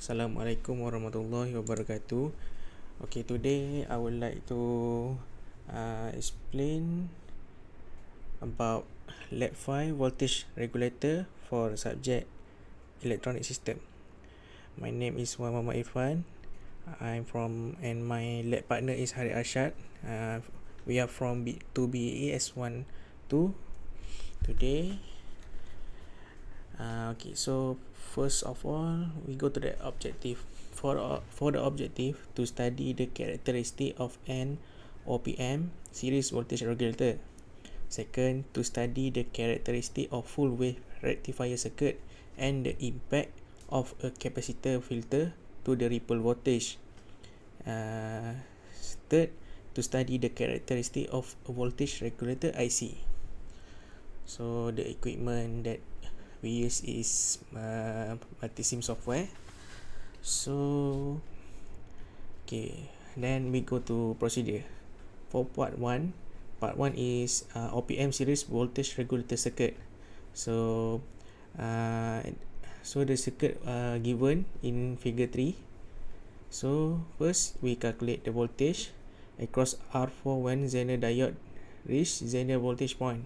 Assalamualaikum warahmatullahi wabarakatuh. Okay, today I would like to explain about LED 5 voltage regulator for subject electronic system. My name is Muhammad Irfan. And my lab partner is Hari Arshad. We are from 2BAS 1 2 today. So first of all, we go to the objective. For the objective, to study the characteristic of an OPM series voltage regulator. Second, to study the characteristic of full wave rectifier circuit and the impact of a capacitor filter to the ripple voltage. Third, to study the characteristic of a voltage regulator IC. So the equipment that we use is Multisim software. So then we go to procedure. For part 1 is OPM series voltage regulator circuit. So the circuit given in figure 3. So first we calculate the voltage across R4 when Zener diode reach Zener voltage point.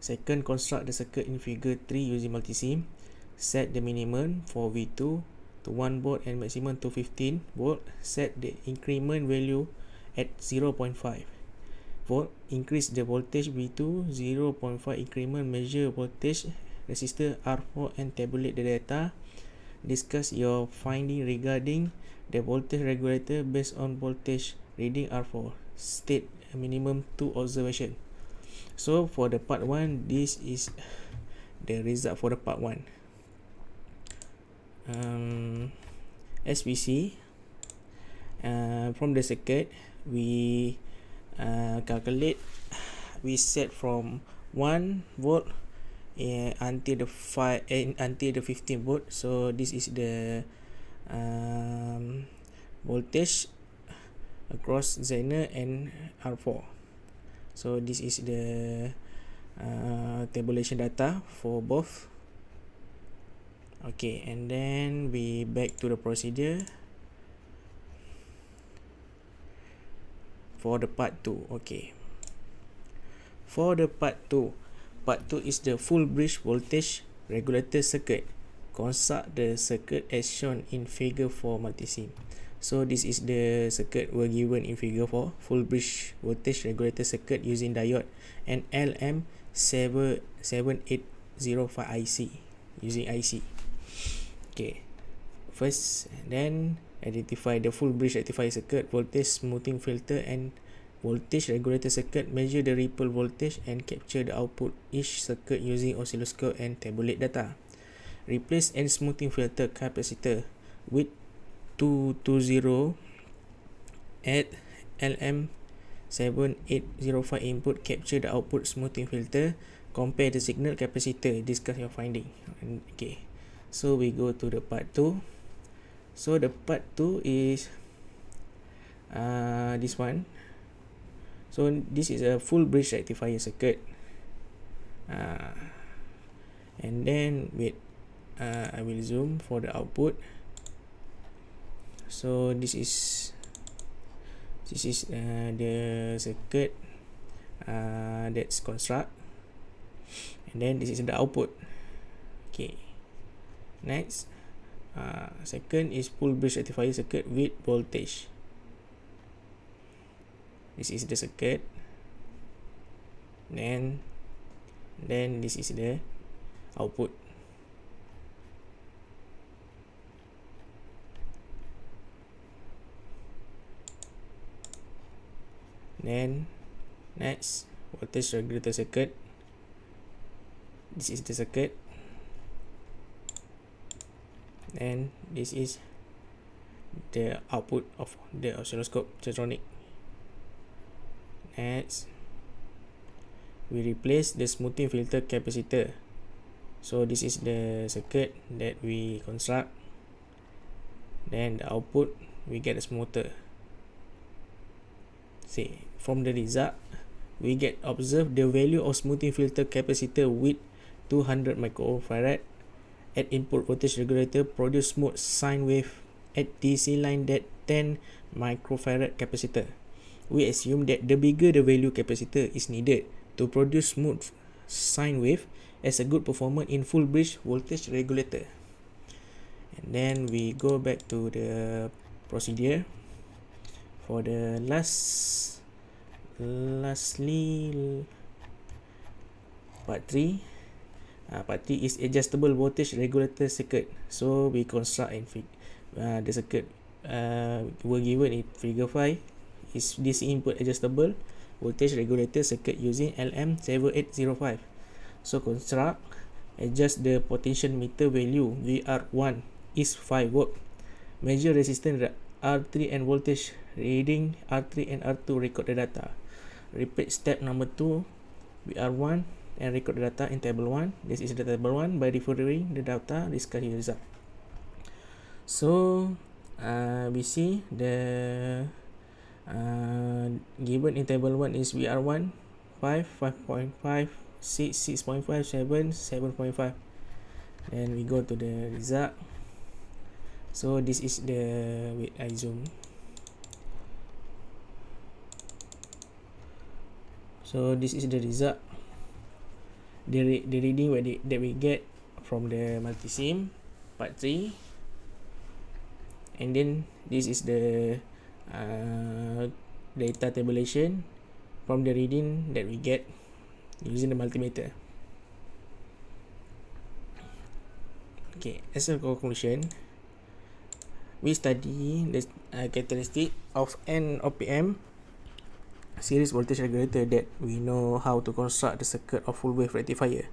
Second, construct the circuit in figure 3 using multisim. Set the minimum for V2 to 1 volt and maximum to 15 volt. Set the increment value at 0.5 volt. Increase the voltage V2 0.5 increment. Measure voltage resistor R4 and tabulate the data. Discuss your finding regarding the voltage regulator based on voltage reading R4. State a minimum 2 observation. So for the part 1, this is the result for the part 1. As we see from the circuit, we calculate, we set from 1 volt until the 15 volt. So this is the voltage across Zener and R4. So this is the tabulation data for both. Okay, and then we back to the procedure for the part 2. Okay, for the part 2 is the full bridge voltage regulator circuit. Construct the circuit as shown in figure 4 multisim. So this is the circuit were given in figure 4, full bridge voltage regulator circuit using diode and LM7805IC using IC. Okay, first then identify the full bridge rectifier circuit, voltage smoothing filter and voltage regulator circuit. Measure the ripple voltage and capture the output each circuit using oscilloscope and tabulate data. Replace and smoothing filter capacitor with 220 at LM7805 input. Capture the output smoothing filter. Compare the signal capacitor. Discuss your finding. Okay, so we go to the part 2. So the part 2 is this one. So this is a full bridge rectifier circuit. And then wait, I will zoom for the output. So this is the circuit that's construct, and then this is the output. Okay, next, second is full bridge rectifier circuit with voltage. This is the circuit. Then this is the output. Then next, voltage regulator circuit. This is the circuit, and this is the output of the oscilloscope Tetronic. Next, we replace the smoothing filter capacitor. So this is the circuit that we construct. Then the output, we get a smoother. See, from the result, we get observe the value of smoothing filter capacitor with 200 microfarad at input voltage regulator produce smooth sine wave at DC line that 10 microfarad capacitor. We assume that the bigger the value capacitor is needed to produce smooth sine wave as a good performer in full bridge voltage regulator. And then we go back to the procedure for the lastly part 3. Part 3 is adjustable voltage regulator circuit. So we construct and the circuit were given in figure 5 is DC input adjustable voltage regulator circuit using LM7805. So construct, adjust the potentiometer value VR1 is 5 volt, measure resistance R3 and voltage reading R3 and R2, record the data. Repeat step number 2 VR1 and record the data in table 1. This is the table 1. By referring the data, discuss the result. So we see the given in table 1 is VR1 5, 5.5, 6, 6.5, 7, 7.5. Then we go to the result. So this is the, wait, I zoom. So this is the result, the reading that we get from the multisim part 3. And then this is the data tabulation from the reading that we get using the multimeter. Okay, as a conclusion, we study the characteristic of an OPM series voltage regulator, that we know how to construct the circuit of full wave rectifier,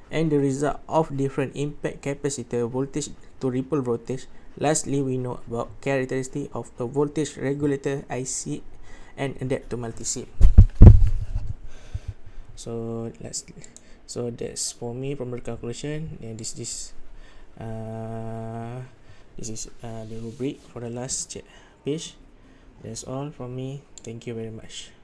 and the result of different impact capacitor voltage to ripple voltage. Lastly, we know about characteristic of a voltage regulator IC and adapt to multisim. So that's for me from the calculation, and this is the rubric for the last page. That's all from me. Thank you very much.